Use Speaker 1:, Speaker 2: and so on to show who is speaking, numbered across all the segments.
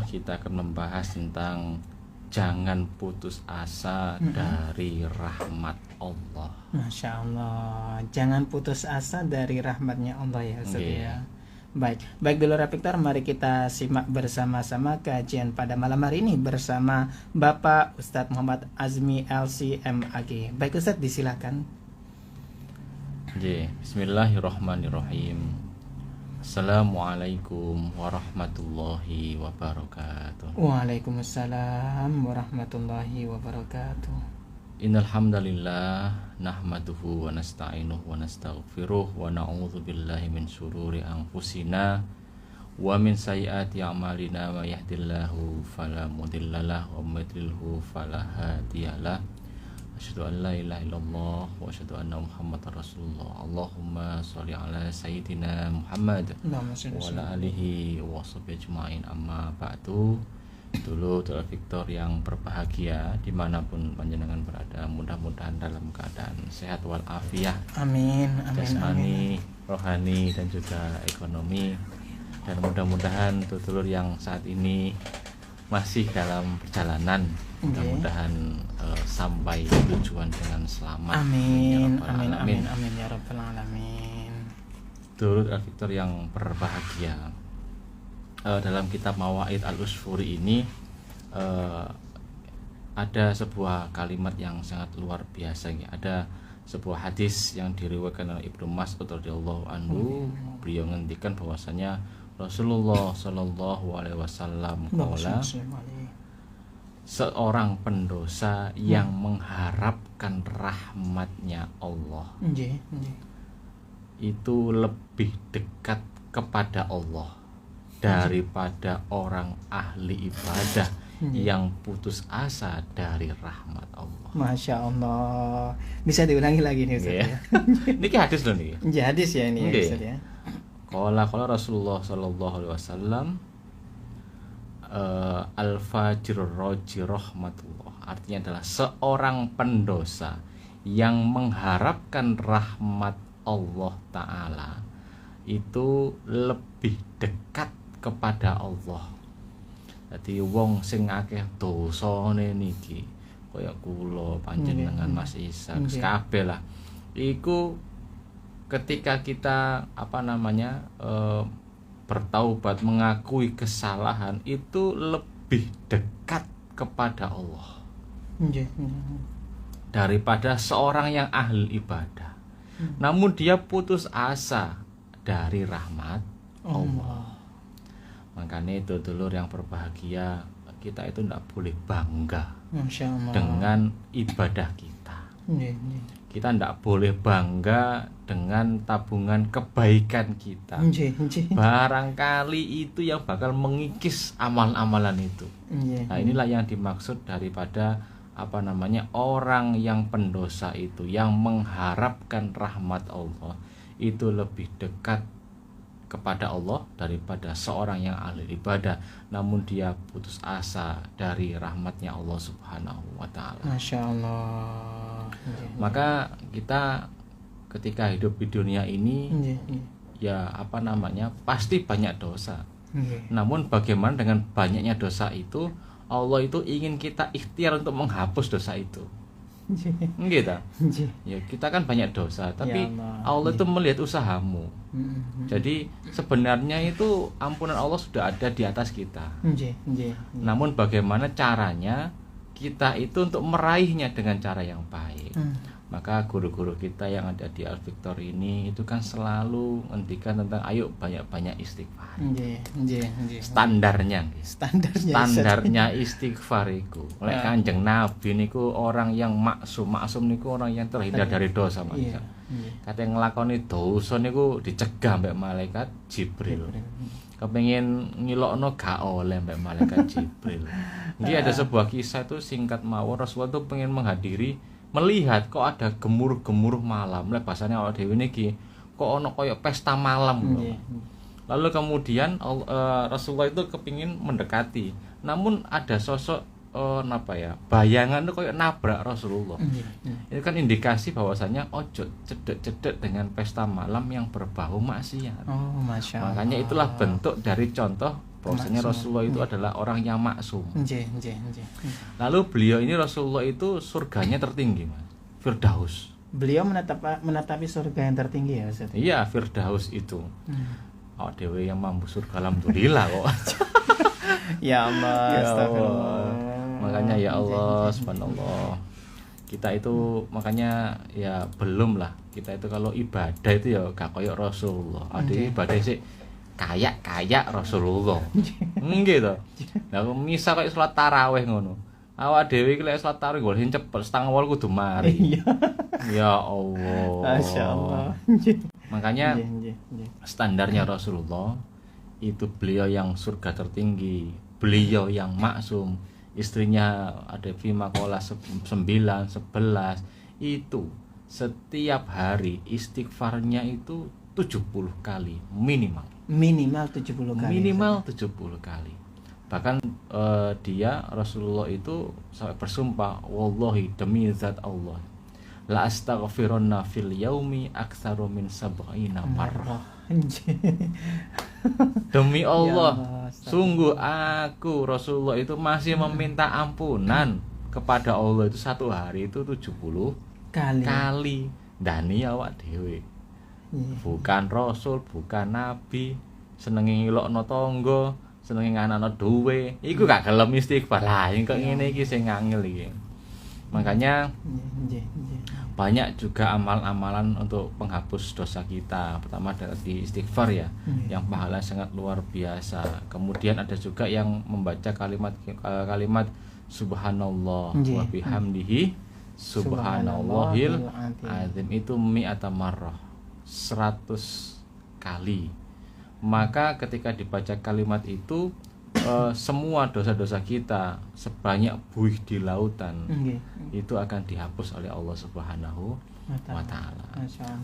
Speaker 1: kita akan membahas tentang jangan putus asa dari rahmat Allah.
Speaker 2: Masya Allah, jangan putus asa dari rahmatnya Allah ya Ustaz ya. Baik dulu Victor, mari kita simak bersama-sama kajian pada malam hari ini bersama Bapak Ustadz Muhammad Azmi LCMAG. Baik Ustadz, disilakan.
Speaker 1: Bismillahirrahmanirrahim. Assalamualaikum warahmatullahi wabarakatuh.
Speaker 2: Waalaikumsalam warahmatullahi wabarakatuh.
Speaker 1: Innal hamdalillah nahmaduhu wa nasta'inuhu wa nastaghfiruh wa na'udzu billahi min syururi anfusina wa min sayyiati a'malina may yahdihillahu fala mudhillalah wa may yudlilhu fala hadiyalah. Asyhadu an la ilaha illallah wa asyhadu anna Muhammadar Rasulullah. Allahumma sholli ala sayyidina Muhammad wa ala alihi wa sahbihi ajmain. Amma ba'du. Dulu Victor yang berbahagia dimanapun panjenengan berada, mudah-mudahan dalam keadaan sehat walafiat.
Speaker 2: Amin.
Speaker 1: Jasmani, rohani dan juga ekonomi. Dan mudah-mudahan dulur yang saat ini masih dalam perjalanan, mudah-mudahan sampai tujuan dengan selamat.
Speaker 2: Amin ya rabbal alamin.
Speaker 1: Dulur Victor yang berbahagia, dalam kitab Mawaid Al-Usfuri ini ada sebuah kalimat yang sangat luar biasa ya. Ada sebuah hadis yang diriwayatkan oleh Ibnu Mas'ud radhiyallahu anhu. Beliau ngendikan bahwasanya Rasulullah Shallallahu Alaihi Wasallam qala, seorang pendosa yang mengharapkan rahmatnya Allah itu lebih dekat kepada Allah daripada orang ahli ibadah yang putus asa dari rahmat Allah.
Speaker 2: Masya Allah. Bisa diulangi lagi nih Ustaz ya.
Speaker 1: Ini hadis loh nih.
Speaker 2: Hadis ya ini ya Ustaz ya.
Speaker 1: Qala Rasulullah sallallahu alaihi wasallam, al-fajir roji rahmatullah, artinya adalah seorang pendosa yang mengharapkan rahmat Allah Ta'ala itu lebih dekat kepada Allah. Jadi wong sing akeh dosane niki kaya kula panjenengan Mas Isa kabeh lah iku ketika kita bertaubat, mengakui kesalahan, itu lebih dekat kepada Allah daripada seorang yang ahli ibadah. Namun dia putus asa dari rahmat Allah. Makanya itu dulur yang berbahagia, kita itu tidak boleh bangga dengan ibadah kita. Kita tidak boleh bangga dengan tabungan kebaikan kita. Barangkali itu yang bakal mengikis amal-amalan itu. Nah, inilah yang dimaksud daripada orang yang pendosa itu, yang mengharapkan rahmat Allah itu lebih dekat kepada Allah daripada seorang yang ahli ibadah namun dia putus asa dari rahmatnya Allah Subhanahu wa Ta'ala.
Speaker 2: Masya Allah.
Speaker 1: Maka kita ketika hidup di dunia ini pasti banyak dosa. Namun bagaimana dengan banyaknya dosa itu, Allah itu ingin kita ikhtiar untuk menghapus dosa itu. Gitu. Ya, kita kan banyak dosa, tapi ya Allah itu melihat usahamu. Jadi sebenarnya itu ampunan Allah sudah ada di atas kita. Namun bagaimana caranya kita itu untuk meraihnya dengan cara yang baik. Maka guru-guru kita yang ada di Al-Victor ini itu kan selalu ngendikan tentang ayo banyak-banyak istighfar. Standarnya istighfar iku. Oleh Kanjeng Nabi niku orang yang maksum niku orang yang terhindar dari dosa, Mas. Kate nglakoni dosa niku dicegah mbek malaikat Jibril. Kepengin ngilokno gak oleh mbek malaikat Jibril. Jadi ada sebuah kisah itu singkat mawon, Rasulullah itu pengen melihat kok ada gemuruh-gemuruh malam. Lah bahasane awake dhewe niki kok ana kaya pesta malam lho. Lalu kemudian Rasulullah itu kepingin mendekati. Namun ada sosok bayangan itu kayak nabrak Rasulullah. Itu kan indikasi bahwasanya ojo cedek-cedek dengan pesta malam yang berbau maksiat.
Speaker 2: Masya Allah.
Speaker 1: Makanya itulah bentuk dari contoh bahwasanya Rasulullah itu adalah orang yang maksum.
Speaker 2: Nggih.
Speaker 1: Lalu beliau ini Rasulullah itu surganya tertinggi, Mas. Firdaus.
Speaker 2: Beliau menatapi surga yang tertinggi ya Ustaz.
Speaker 1: Iya, Firdaus itu. Oh, dewe yang mampu surga alhamdulillah kok.
Speaker 2: Ya Allah,
Speaker 1: Ya
Speaker 2: astagfirullah.
Speaker 1: Allah. Makanya ya Allah, subhanallah. Kita itu makanya ya belum lah. Kita itu kalau ibadah itu ya gak koyok Rasulullah. Ada ibadah sih kayak Rasulullah. Nggih to. Lah misal koyo salat tarawih ngono. Awak dhewe iki lek salat tarawih golek cepet 7:30 kudu mari. Ya Allah.
Speaker 2: Masyaallah.
Speaker 1: Makanya standarnya Rasulullah itu beliau yang surga tertinggi, beliau yang maksum, istrinya ada fi maqalah 9, 11 itu setiap hari istighfarnya itu 70 kali minimal.
Speaker 2: Minimal 70 kali.
Speaker 1: Minimal 70 kali. Bahkan dia Rasulullah itu sampai bersumpah, wallahi demi zat Allah, la astaghfirunna fil yaumi aktsaru min sab'ina marrah. Demi Allah, sungguh aku Rasulullah itu masih meminta ampunan kepada Allah itu satu hari itu 70 kali. Dani awak dhewe. Bukan Rasul, bukan Nabi, senenge ngilokno tangga, senenge nganakno duwe, iku gak gelem istighfar. Lah kok ngene iki sing ngangel iki. Makanya banyak juga amalan-amalan untuk penghapus dosa kita. Pertama dari istighfar ya, yang pahala sangat luar biasa. Kemudian ada juga yang membaca kalimat subhanallah wa bihamdihi subhanallahil azim itu mi'ata marrah, 100 kali. Maka ketika dibaca kalimat itu semua dosa-dosa kita sebanyak buih di lautan itu akan dihapus oleh Allah Subhanahu wa taala.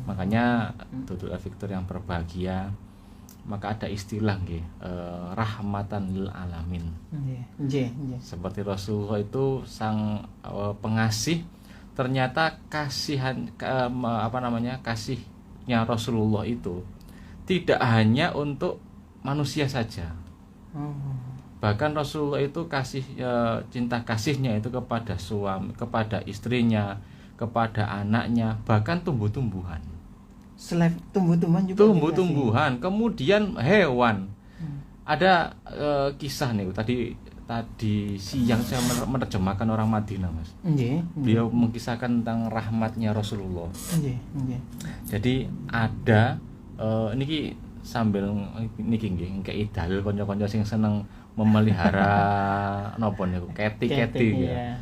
Speaker 1: Makanya Dudul Victor yang berbahagia, maka ada istilah rahmatan lil alamin. Seperti Rasulullah itu sang pengasih, ternyata kasihnya Rasulullah itu tidak hanya untuk manusia saja. Bahkan Rasulullah itu cinta kasihnya itu kepada suami, kepada istrinya, kepada anaknya, bahkan tumbuh-tumbuhan.
Speaker 2: Selain tumbuh-tumbuhan juga.
Speaker 1: Tumbuh-tumbuhan, kemudian hewan. Ada kisah nih tadi siang saya menerjemahkan orang Madinah, Mas. Beliau mengisahkan tentang rahmatnya Rasulullah. Jadi ada niki sambil niki nggih kayak dalil kanca-kanca sing seneng memelihara napa niku keti-keti ya.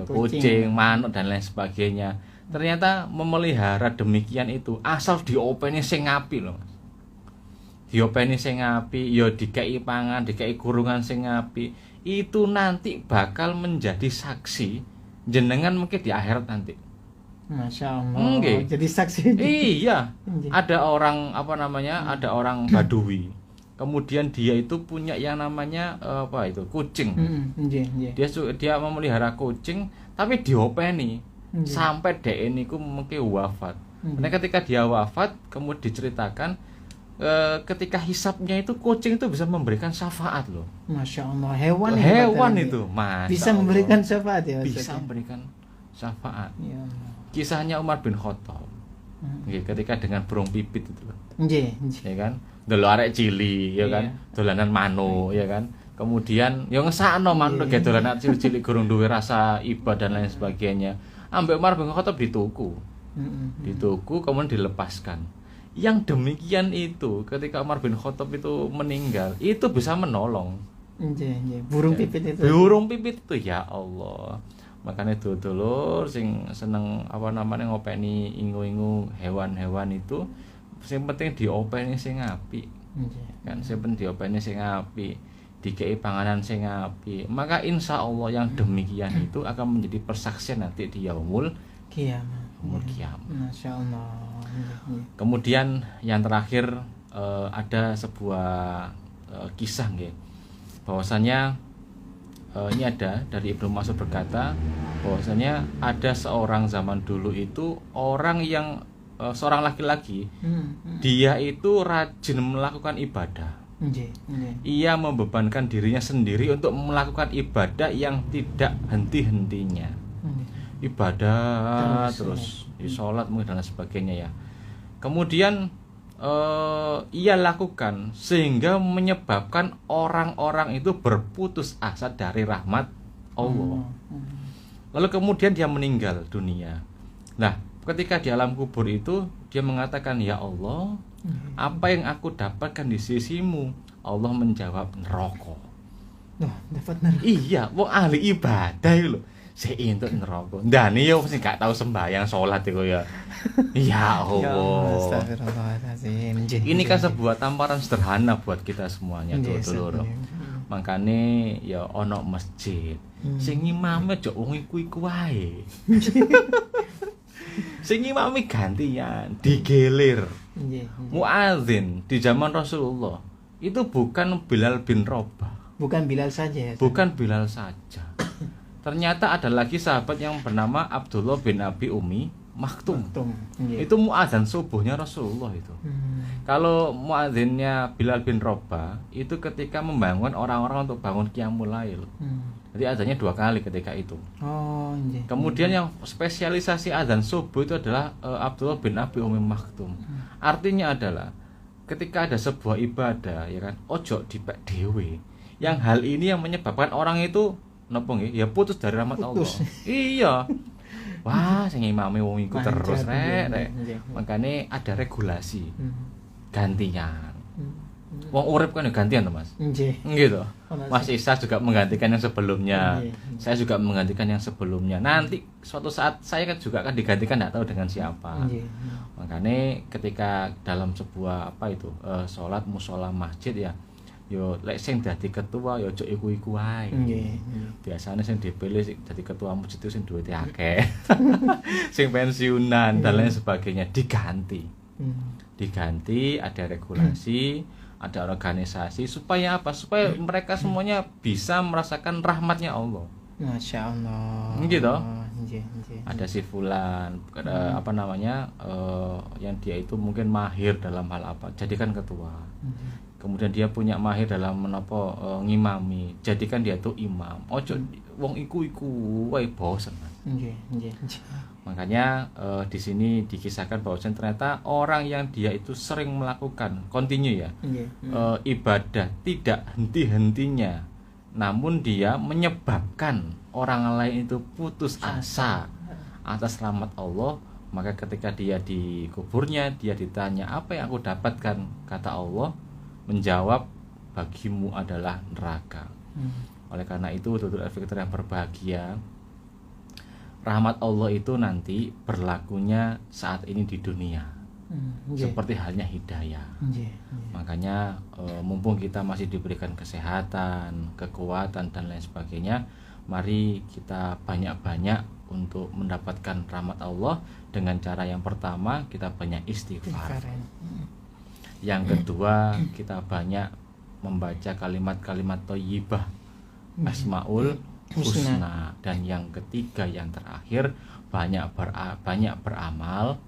Speaker 1: Kucing, manuk dan lain sebagainya. Ternyata memelihara demikian itu asal diopeni sing apik lho, Mas. Diopeni sing apik, ya dikei pangan, dikei kurungan sing apik, itu nanti bakal menjadi saksi jenengan mungkin di akhirat nanti.
Speaker 2: Masya Allah. Jadi saksi.
Speaker 1: Iya. Ada orang ada orang Badui. Kemudian dia itu punya yang namanya kucing. Dia memelihara kucing, tapi diopeni sampai DE niku mungkin wafat. Nah, ketika dia wafat, kemudian diceritakan ketika hisapnya itu kucing itu bisa memberikan syafaat loh.
Speaker 2: Masya Allah. Hewan
Speaker 1: itu, Mas.
Speaker 2: Bisa memberikan syafaat ya.
Speaker 1: Bisa memberikan syafaat. Ya. Kisahnya Umar bin Khattab. Ketika dengan burung pipit itu loh. Ya kan? Delok arek cili, ya kan? Dolanan manuk, ya kan? Kemudian ya ngesakno manuk ge dolanan cilik gurung duwe rasa iba dan lain sebagainya. Ambek Umar bin Khattab dituku. Dituku kemudian dilepaskan. Yang demikian itu ketika Umar bin Khattab itu meninggal, itu bisa menolong.
Speaker 2: Burung pipit itu.
Speaker 1: Burung pipit itu ya Allah. Makanya dulur sing seneng ngopeni ingu-ingu hewan-hewan itu sing penting diopeni sing apik. Kan sing penting diopeni sing apik, dikei panganan sing apik. Maka insya Allah yang demikian itu akan menjadi persaksian nanti di yaumul
Speaker 2: kiamat. Masya Allah.
Speaker 1: Kemudian yang terakhir ada sebuah kisah bahwasanya ini ada dari Ibnu Mas'ud berkata bahwasanya ada seorang zaman dulu itu orang yang seorang laki-laki dia itu rajin melakukan ibadah. Ia membebankan dirinya sendiri untuk melakukan ibadah yang tidak henti-hentinya. Ibadah terus di sholat mungkin dan sebagainya ya. Kemudian ia lakukan sehingga menyebabkan orang-orang itu berputus asa dari rahmat Allah. Lalu kemudian dia meninggal dunia. Nah, ketika di alam kubur itu dia mengatakan, ya Allah, apa yang aku dapatkan di sisimu? Allah menjawab, neraka.
Speaker 2: Dapat neraka.
Speaker 1: Iya, wong ahli ibadah itu loh. Saya entuk neraka. Ndane yo mesti gak tahu sembahyang salat iku ya. Ya Allah.
Speaker 2: Astagfirullahaladzim.
Speaker 1: Ini kan sebuah tamparan sederhana buat kita semuanya, dulur. Makane ya ana masjid. Sing imame aja wong iku wae. Sing imame gantian, digelir. Muadzin di zaman Rasulullah itu bukan Bilal bin Rabah.
Speaker 2: Bukan Bilal saja ya.
Speaker 1: Bukan Bilal saja. Ternyata ada lagi sahabat yang bernama Abdullah bin Abi Umi Maktum. Itu muadzin subuhnya Rasulullah itu. Kalau muadzinnya Bilal bin Rabah itu ketika membangun orang-orang untuk bangun qiyamul lail. Jadi azannya 2 kali ketika itu. Kemudian yang spesialisasi azan subuh itu adalah Abdullah bin Abi Umi Maktum. Artinya adalah ketika ada sebuah ibadah ya kan, ojo dipek dhewe. Yang hal ini yang menyebabkan orang itu napa nggih ya putus dari rahmat Allah. Iya. Wah, sing imame wong iku terus rek. Makane ada regulasi. Gantian. Wong urip kan ya gantian to, Mas.
Speaker 2: Nggih.
Speaker 1: Gitu. Mas Isa juga menggantikan yang sebelumnya. Saya juga menggantikan yang sebelumnya. Nanti suatu saat saya kan juga akan digantikan, enggak tahu dengan siapa. Makane ketika dalam sebuah salat mushola masjid ya, yo lek sing dadi ketua yo ojo iku-iku wae. Biasane sing dipilih dadi ketua masjid itu sing duwite akeh. Sing pensiunan dan lain sebagainya diganti. Diganti, ada regulasi, ada organisasi supaya apa? Supaya mereka semuanya bisa merasakan rahmatnya Allah.
Speaker 2: Masya Allah.
Speaker 1: Gitu. Ada si fulan, yang dia itu mungkin mahir dalam hal apa, jadikan ketua. Kemudian dia punya mahir dalam ngimami, jadikan dia tuh imam. Ojo wong iku wae bosen. Makanya di sini dikisahkan bahwa ternyata orang yang dia itu sering melakukan continue ya, ibadah tidak henti-hentinya, namun dia menyebabkan orang lain itu putus asa atas rahmat Allah. Maka ketika dia di kuburnya, dia ditanya, apa yang aku dapatkan? Kata Allah, menjawab, bagimu adalah neraka. Oleh karena itu, dulur efektor yang berbahagia, rahmat Allah itu nanti berlakunya saat ini di dunia, seperti halnya hidayah. Makanya mumpung kita masih diberikan kesehatan, kekuatan dan lain sebagainya, mari kita banyak-banyak untuk mendapatkan rahmat Allah. Dengan cara yang pertama, kita banyak istighfar. Yang kedua, kita banyak membaca kalimat-kalimat thayyibah, Asmaul Husna. Dan yang ketiga, yang terakhir, banyak beramal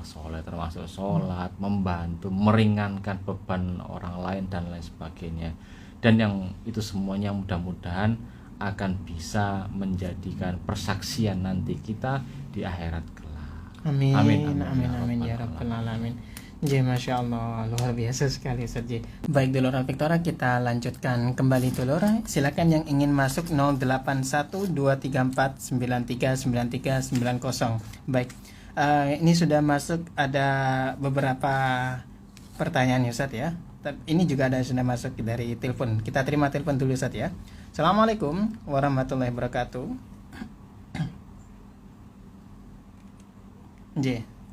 Speaker 1: soleh, termasuk sholat, membantu, meringankan beban orang lain dan lain sebagainya. Dan yang itu semuanya mudah-mudahan akan bisa menjadikan persaksian nanti kita di akhirat kelak.
Speaker 2: Amin ya rabbal alamin. Masya Allah, luar biasa sekali Ustaz. Baik dulur Victora, kita lanjutkan kembali dulur. Silakan yang ingin masuk 081234939390. Baik, ini sudah masuk, ada beberapa pertanyaan Ustaz ya. Ini juga ada yang sudah masuk dari telepon. Kita terima telepon dulu Ustaz ya. Assalamualaikum warahmatullahi wabarakatuh.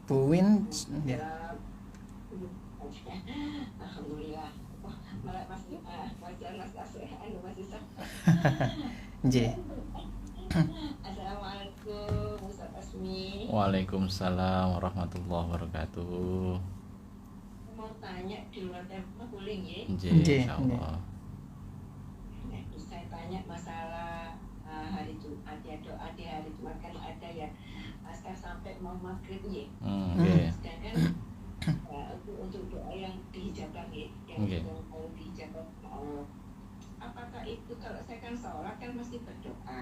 Speaker 2: Bu Win ya.
Speaker 3: Alhamdulillah. Assalamualaikum Ustaz Asmi.
Speaker 1: Waalaikumsalam warahmatullahi wabarakatuh.
Speaker 3: Mau tanya di luar tempat boleh ya?
Speaker 1: Insyaallah.
Speaker 3: Saya tanya masalah hari Jumat ya, doa di hari Jumat kan ada ya. Sekarang sampai mau maghrib ya. Sedangkan untuk doa yang dihijabkan ya, yang apakah itu kalau saya kan sholat kan mesti berdoa.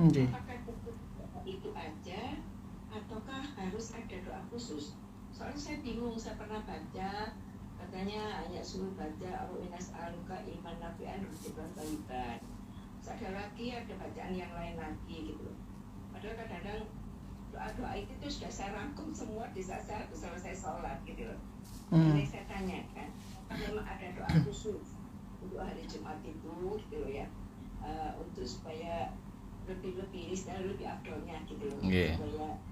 Speaker 2: Nggih.
Speaker 3: Apakah itu aja ataukah harus ada doa khusus? Soalnya saya bingung, saya pernah baca katanya hanya suruh baca Allahumma aluka iman nafi'an rizqan thayyiban. Ada lagi ada bacaan yang lain lagi gitu. Padahal kadang-kadang doa-doa itu tuh sudah saya rangkum semua di saat saya selesai sholat gitu loh. Jadi saya tanyakan, apakah memang ada doa khusus untuk hari Jumat itu gitu loh ya, untuk supaya lebih dan lebih afdolnya gitu loh, supaya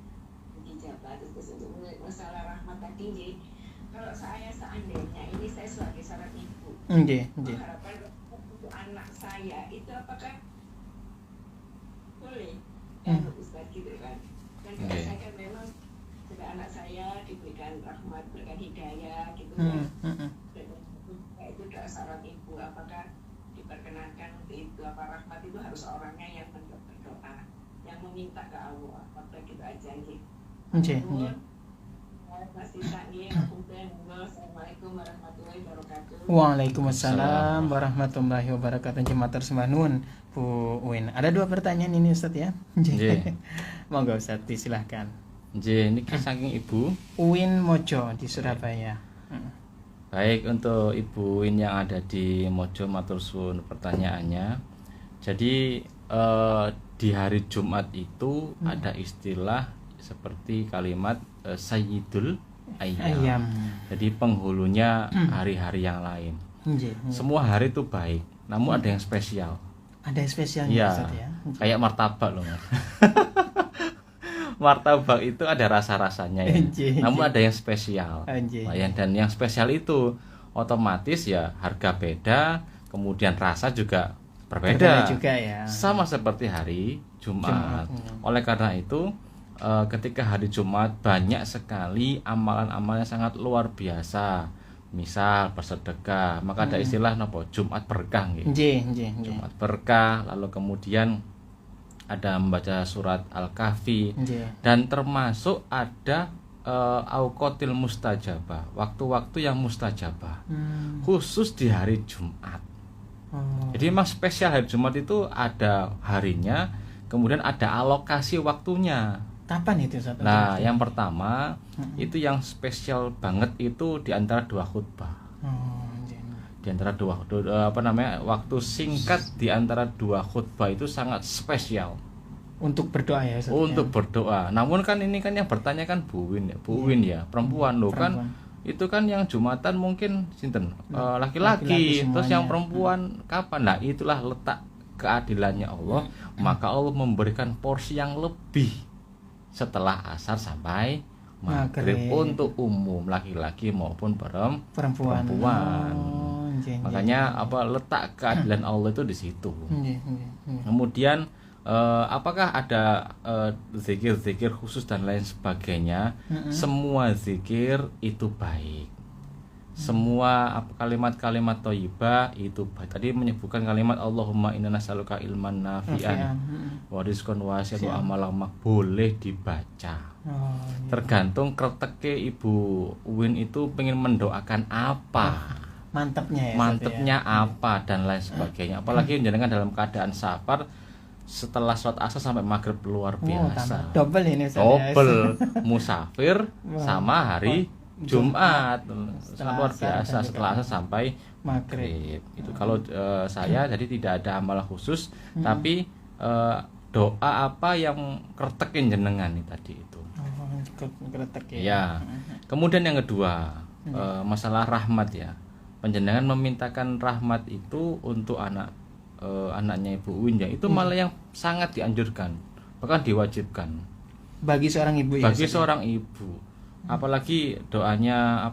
Speaker 3: dijabah. Terus untuk masalah rahmat tadi, kalau saya seandainya ini saya sebagai seorang ibu, harapan untuk anak saya itu apakah boleh untuk Ustaz gitu kan? Dan kalau saya kan memang supaya anak saya diberikan rahmat, diberikan hidayah gitu ya. Dan itu doa seorang ibu, apakah diperkenankan untuk itu? Apa rahmat itu harus orangnya yang berdoa, yang meminta ke Allah? Apakah gitu aja gitu? Assalamualaikum warahmatullahi wabarakatuh.
Speaker 2: Waalaikumsalam warahmatullahi wabarakatuh. Jemaah sembah nuwun Bu Uwin. Ada 2 pertanyaan ini Ustaz ya. Monggo Ustaz disilahkan.
Speaker 1: Nggih, niki saking Ibu
Speaker 2: Uwin Mojo di Surabaya.
Speaker 1: Baik, untuk Ibu Uwin yang ada di Mojo, matur suwun pertanyaannya. Jadi di hari Jumat itu ada istilah seperti kalimat Sayyidul Ayyam. Jadi penghulunya hari-hari yang lain. Semua hari itu baik, namun ada yang spesial.
Speaker 2: Ada yang spesialnya
Speaker 1: ya,
Speaker 2: Ustaz ya.
Speaker 1: Kayak martabak loh. Martabak itu ada rasa-rasanya ya. Namun ada yang spesial. Dan yang spesial itu otomatis ya harga beda, kemudian rasa juga berbeda
Speaker 2: juga ya.
Speaker 1: Sama seperti hari Jumat. Oleh karena itu ketika hari Jumat banyak sekali amalan-amalan yang sangat luar biasa. Misal bersedekah, maka ada istilah napa? Jumat berkah nggih. Jumat berkah, lalu kemudian ada membaca surat Al-Kahfi dan termasuk ada auqatil mustajabah, waktu-waktu yang mustajabah. Khusus di hari Jumat. Jadi memang spesial hari Jumat itu ada harinya, kemudian ada alokasi waktunya.
Speaker 2: Kapan itu Ustaz?
Speaker 1: Nah, yang pertama itu yang spesial banget itu di antara 2 khutbah. Di antara waktu singkat di antara 2 khutbah itu sangat spesial
Speaker 2: untuk berdoa ya Ustaz.
Speaker 1: Untuk berdoa. Namun kan ini kan yang bertanya kan Bu Win ya, perempuan loh kan. Itu kan yang Jumatan mungkin sinten? Laki-laki. Terus yang perempuan kapan? Nah, itulah letak keadilannya Allah. Maka Allah memberikan porsi yang lebih setelah asar sampai maghrib untuk umum laki-laki maupun perempuan. Makanya letak keadilan Allah itu di situ. Kemudian apakah ada zikir-zikir khusus dan lain sebagainya? Semua zikir itu baik. Semua kalimat-kalimat thayyibah itu baik. Tadi menyebutkan kalimat Allahumma inna nas'aluka ilman nafi'an wa rizqan wasi'an wa amalan boleh dibaca. Tergantung kerteke Ibu Uwin itu pengen mendoakan apa. Mantepnya apa dan lain sebagainya. Apalagi jenengan dalam keadaan safar setelah sholat asar sampai maghrib luar biasa.
Speaker 2: Double ini
Speaker 1: double musafir sama hari Jumat luar biasa setelah asar sampai maghrib. Itu kalau saya jadi tidak ada amalan khusus, tapi doa apa yang kertekin jenengan nih tadi itu. Ya. Kemudian yang kedua masalah rahmat ya. Panjenengan memintakan rahmat itu untuk anaknya Ibu Uwin ya, itu malah yang sangat dianjurkan, bahkan diwajibkan
Speaker 2: bagi seorang ibu.
Speaker 1: Seorang ibu. Apalagi doanya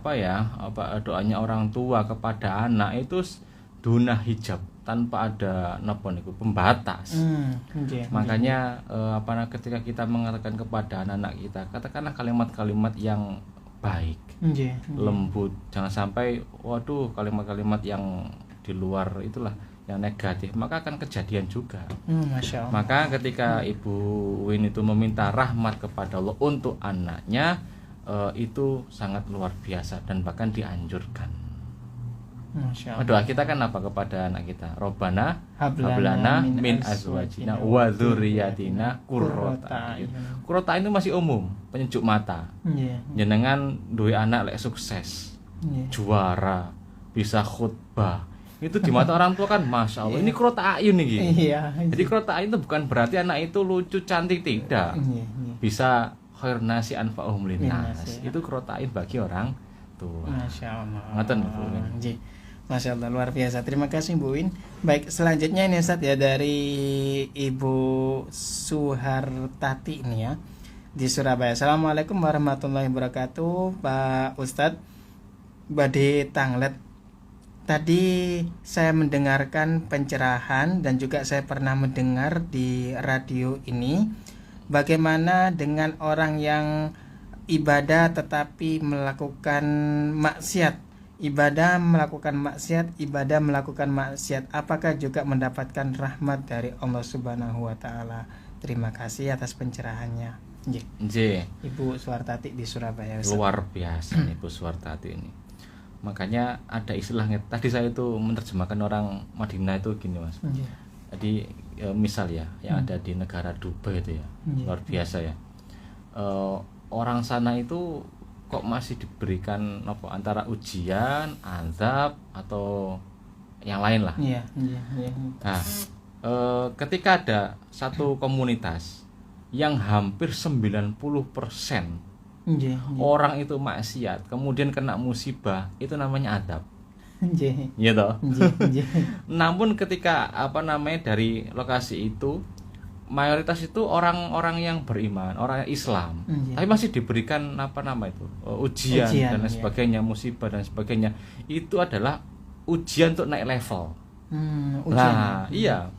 Speaker 1: doanya orang tua kepada anak itu duna hijab, tanpa ada pembatas. Makanya ketika kita mengatakan kepada anak-anak kita, katakanlah kalimat-kalimat yang baik, lembut, jangan sampai kalimat-kalimat yang di luar itulah yang negatif, maka akan kejadian juga.
Speaker 2: Masya Allah.
Speaker 1: Maka ketika Ibu Uwin itu meminta rahmat kepada Allah untuk anaknya, itu sangat luar biasa dan bahkan dianjurkan.
Speaker 2: Masya Allah.
Speaker 1: Doa kita kan apa kepada anak kita? Robbana
Speaker 2: Hablana
Speaker 1: hablana min azwajina wa dzurriyyatina qurrata a'yun. Qurrata itu masih umum, penyejuk mata.
Speaker 2: Nggih.
Speaker 1: Jenengan duwe anak lek sukses,
Speaker 2: Nggih.
Speaker 1: juara, bisa khutbah. Itu di mata orang tua kan Masya Allah, ini qurrata a'yun iki.
Speaker 2: Iya.
Speaker 1: Jadi qurrata a'yun itu bukan berarti anak itu lucu, cantik, tidak.
Speaker 2: Nggih, nggih.
Speaker 1: Bisa khairun nasi anfa'uhum linnas.
Speaker 2: Linnas, ya.
Speaker 1: Itu qurrata a'yun bagi orang tua.
Speaker 2: Masya Allah.
Speaker 1: Ngoten, Bu Win.
Speaker 2: Nggih. Masya Allah, luar biasa. Terima kasih Bu Win. Baik, selanjutnya ini Ustaz ya, dari Ibu Suhartati ini ya, di Surabaya. Assalamualaikum warahmatullahi wabarakatuh, Pak Ustadz. Badhe tanglet. Tadi saya mendengarkan pencerahan dan juga saya pernah mendengar di radio ini bagaimana dengan orang yang ibadah tetapi melakukan maksiat. Ibadah melakukan maksiat, apakah juga mendapatkan rahmat dari Allah Subhanahu wa taala? Terima kasih atas pencerahannya.
Speaker 1: Nggih.
Speaker 2: Ibu Suwartati di Surabaya. Ustaz.
Speaker 1: Luar biasa Ibu Suwartati ini. Makanya ada istilahnya. Tadi saya itu menerjemahkan orang Madinah itu gini, Mas.
Speaker 2: Nggih.
Speaker 1: Jadi misal ya, yang ada di negara Dubai itu ya, luar biasa ya. Orang sana itu kok masih diberikan apa antara ujian, azab atau yang lain lah.
Speaker 2: Iya.
Speaker 1: Nah, ketika ada satu komunitas yang hampir 90%
Speaker 2: Nggih.
Speaker 1: orang itu maksiat, kemudian kena musibah, itu namanya adab.
Speaker 2: Nggih.
Speaker 1: Iya toh?
Speaker 2: Nggih.
Speaker 1: Namun ketika dari lokasi itu mayoritas itu orang-orang yang beriman, orang Islam, tapi masih diberikan ujian dan lain sebagainya, musibah dan sebagainya. Itu adalah ujian untuk naik level.
Speaker 2: Ujian.
Speaker 1: Iya.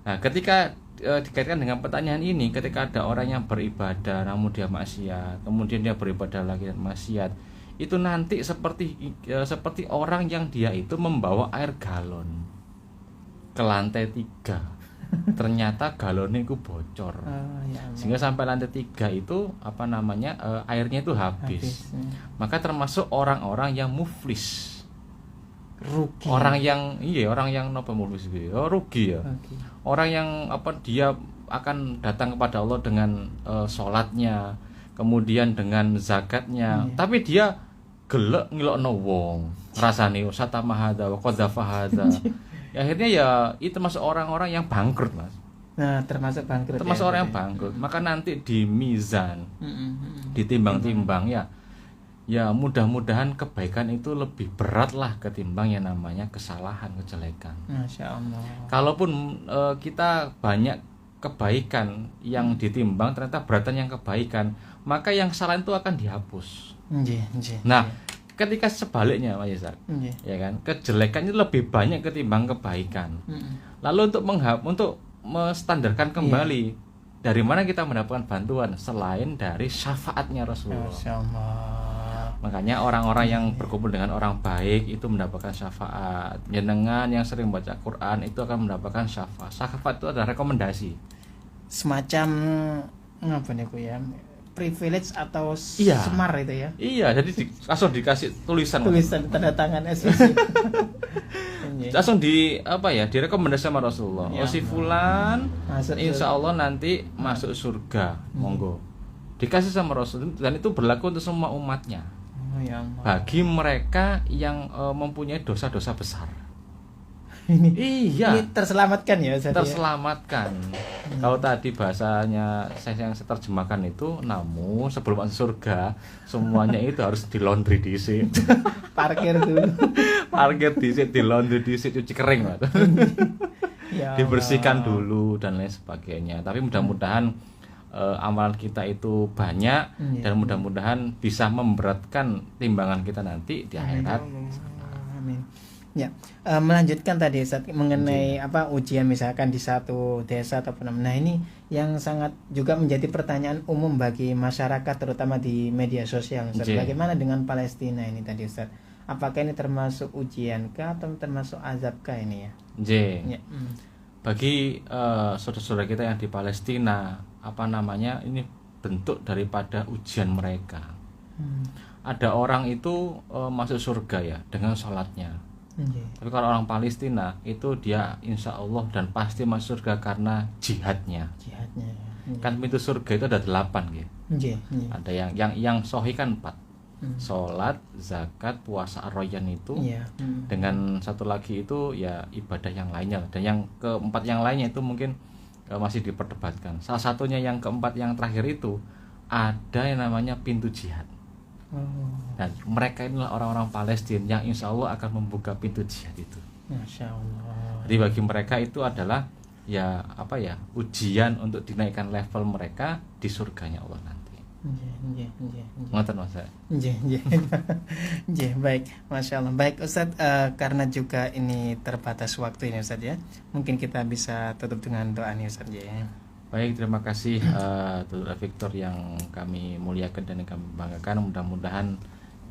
Speaker 1: Nah, ketika dikaitkan dengan pertanyaan ini, ketika ada orang yang beribadah namun dia maksiat, kemudian dia beribadah lagi dan maksiat, itu nanti seperti orang yang dia itu membawa air galon ke lantai 3. Ternyata galonnya itu bocor, sehingga sampai lantai 3 itu airnya itu habis. Maka termasuk orang-orang yang muflis,
Speaker 2: rugi.
Speaker 1: orang yang muflis gitu, rugi ya. Orang yang dia akan datang kepada Allah dengan sholatnya, kemudian dengan zakatnya, tapi dia gelek ngilokno wong, rasane satamahada wa qadzafahada. Akhirnya ya itu termasuk orang-orang yang bangkrut, Mas.
Speaker 2: Nah, termasuk bangkrut.
Speaker 1: Termasuk orang yang bangkrut. Maka nanti di mizan, ditimbang-timbang ya mudah-mudahan kebaikan itu lebih berat lah ketimbang yang namanya kesalahan, kejelekan.
Speaker 2: Masya Allah.
Speaker 1: Kalaupun kita banyak kebaikan yang ditimbang, ternyata beratan yang kebaikan, maka yang salah itu akan dihapus. Nah, ketika sebaliknya, Mas Yesar, ya kan, kejelekan itu lebih banyak ketimbang kebaikan. Lalu untuk menstandarkan kembali, dari mana kita mendapatkan bantuan selain dari syafaatnya Rasulullah. Makanya orang-orang yang berkumpul dengan orang baik itu mendapatkan syafaat. Jenengan yang sering baca Quran itu akan mendapatkan syafaat. Syafaat itu adalah rekomendasi.
Speaker 2: Semacam apa nih ya? Privilege atau semar itu ya?
Speaker 1: Iya, jadi langsung dikasih tulisan
Speaker 2: tanda tangan SPC.
Speaker 1: Langsung direkomendasi sama Rasulullah. Si fulan insya Allah nanti masuk surga, monggo. Dikasih sama Rasul, dan itu berlaku untuk semua umatnya. Bagi mereka yang mempunyai dosa-dosa besar.
Speaker 2: Ini terselamatkan ya, Ustaz.
Speaker 1: Terselamatkan. Kalau tadi bahasanya saya yang terjemahkan itu, namun sebelum masuk surga semuanya itu harus di laundry dhisik.
Speaker 2: Parkir dulu.
Speaker 1: Parkir dhisik, di laundry dhisik, cuci kering, Mas. Dibersihkan dulu dan lain sebagainya. Tapi mudah-mudahan amalan kita itu banyak dan mudah-mudahan bisa memberatkan timbangan kita nanti di akhirat.
Speaker 2: Amin. Ya, melanjutkan tadi Ustaz mengenai ujian misalkan di satu desa ataupun ini yang sangat juga menjadi pertanyaan umum bagi masyarakat terutama di media sosial, Ustaz. Bagaimana dengan Palestina ini tadi, Ustaz? Apakah ini termasuk ujian kah atau termasuk azab kah ini ya?
Speaker 1: Bagi saudara-saudara kita yang di Palestina, ini bentuk daripada ujian mereka. Ada orang itu masuk surga ya dengan sholatnya. Tapi kalau orang Palestina itu dia insya Allah dan pasti masuk surga karena jihadnya.
Speaker 2: Jihadnya.
Speaker 1: Kan pintu surga itu ada 8 gitu. Ada yang sahih kan 4. Sholat, zakat, puasa ar-rayyan itu. Dengan satu lagi itu ya ibadah yang lainnya. Dan yang keempat yang lainnya itu mungkin masih diperdebatkan. Salah satunya yang keempat yang terakhir itu ada yang namanya pintu jihad. Dan mereka inilah orang-orang Palestina yang insya Allah akan membuka pintu jihad itu.
Speaker 2: Masya Allah.
Speaker 1: Jadi bagi mereka itu adalah ya apa ya, ujian untuk dinaikkan level mereka di surganya Allah nanti. Ngoten Mas.
Speaker 2: Baik, Masya Allah. Baik Ustadz, karena juga ini terbatas waktu ini Ustadz ya, mungkin kita bisa tutup dengan doa nih Ustadz ya.
Speaker 1: Baik, terima kasih Dr. Victor yang kami muliakan dan yang kami banggakan. Mudah-mudahan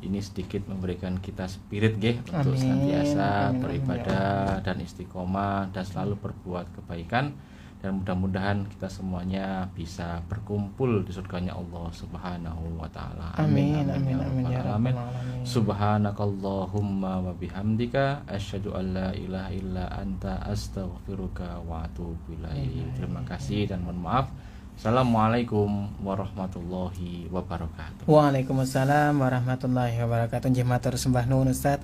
Speaker 1: ini sedikit memberikan kita spirit untuk senantiasa beribadah dan istiqomah dan selalu berbuat kebaikan, dan mudah-mudahan kita semuanya bisa berkumpul di surganya Allah Subhanahu wa taala. Amin amin amin ya rabbal alamin. Subhanakallahumma wa bihamdika asyhadu an la ilaha illa anta astaghfiruka wa atubu ilaik. Terima kasih dan mohon maaf. Assalamualaikum warahmatullahi wabarakatuh.
Speaker 2: Waalaikumsalam warahmatullahi wabarakatuh. Nggih matur sembah nuwun Ustaz.